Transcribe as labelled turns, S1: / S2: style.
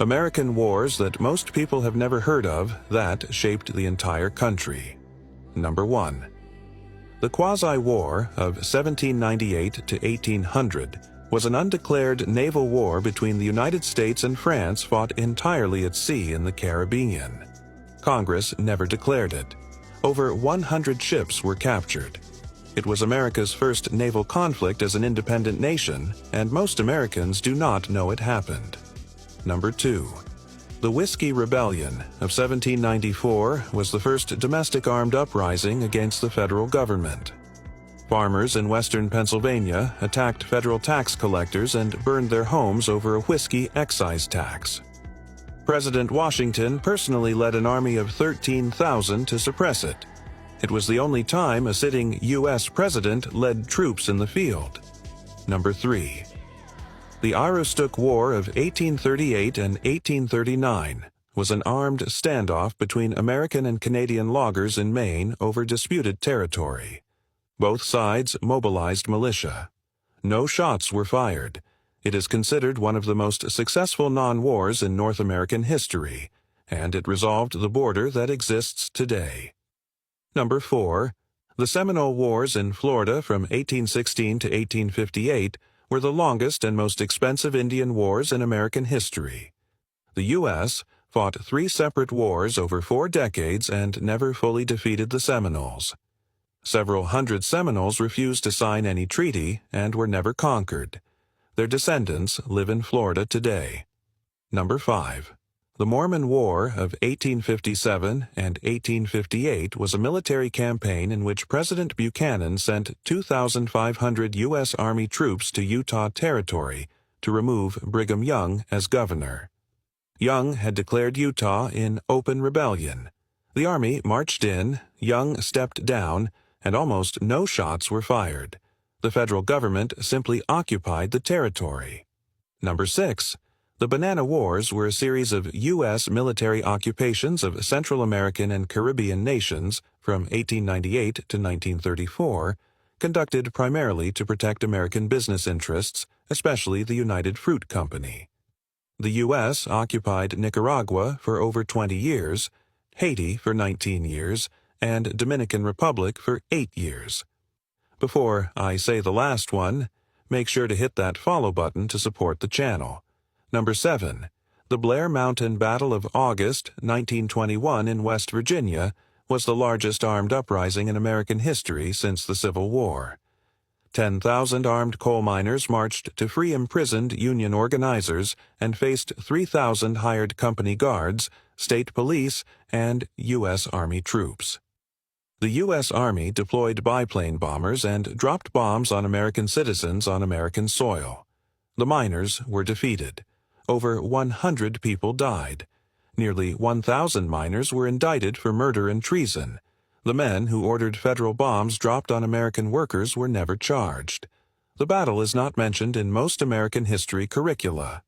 S1: American wars that most people have never heard of that shaped the entire country. Number 1. The Quasi-War of 1798 to 1800 was an undeclared naval war between the United States and France fought entirely at sea in the Caribbean. Congress never declared it. Over 100 ships were captured. It was America's first naval conflict as an independent nation, and most Americans do not know it happened. Number 2. The Whiskey Rebellion of 1794 was the first domestic armed uprising against the federal government. Farmers in western Pennsylvania attacked federal tax collectors and burned their homes over a whiskey excise tax. President Washington personally led an army of 13,000 to suppress it. It was the only time a sitting U.S. president led troops in the field. Number 3. The Aroostook War of 1838 and 1839 was an armed standoff between American and Canadian loggers in Maine over disputed territory. Both sides mobilized militia. No shots were fired. It is considered one of the most successful non-wars in North American history, and it resolved the border that exists today. Number 4. The Seminole Wars in Florida from 1816 to 1858 were the longest and most expensive Indian wars in American history. The U.S. fought 3 separate wars over 4 decades and never fully defeated the Seminoles. Several hundred Seminoles refused to sign any treaty and were never conquered. Their descendants live in Florida today. Number 5. The Mormon War of 1857 and 1858 was a military campaign in which President Buchanan sent 2,500 U.S. Army troops to Utah Territory to remove Brigham Young as governor. Young had declared Utah in open rebellion. The Army marched in, Young stepped down, and almost no shots were fired. The federal government simply occupied the territory. Number 6. The Banana Wars were a series of U.S. military occupations of Central American and Caribbean nations from 1898 to 1934, conducted primarily to protect American business interests, especially the United Fruit Company. The U.S. occupied Nicaragua for over 20 years, Haiti for 19 years, and Dominican Republic for 8 years. Before I say the last one, make sure to hit that follow button to support the channel. Number 7. The Blair Mountain Battle of August, 1921 in West Virginia was the largest armed uprising in American history since the Civil War. 10,000 armed coal miners marched to free imprisoned Union organizers and faced 3,000 hired company guards, state police, and U.S. Army troops. The U.S. Army deployed biplane bombers and dropped bombs on American citizens on American soil. The miners were defeated. Over 100 people died. Nearly 1,000 miners were indicted for murder and treason. The men who ordered federal bombs dropped on American workers were never charged. The battle is not mentioned in most American history curricula.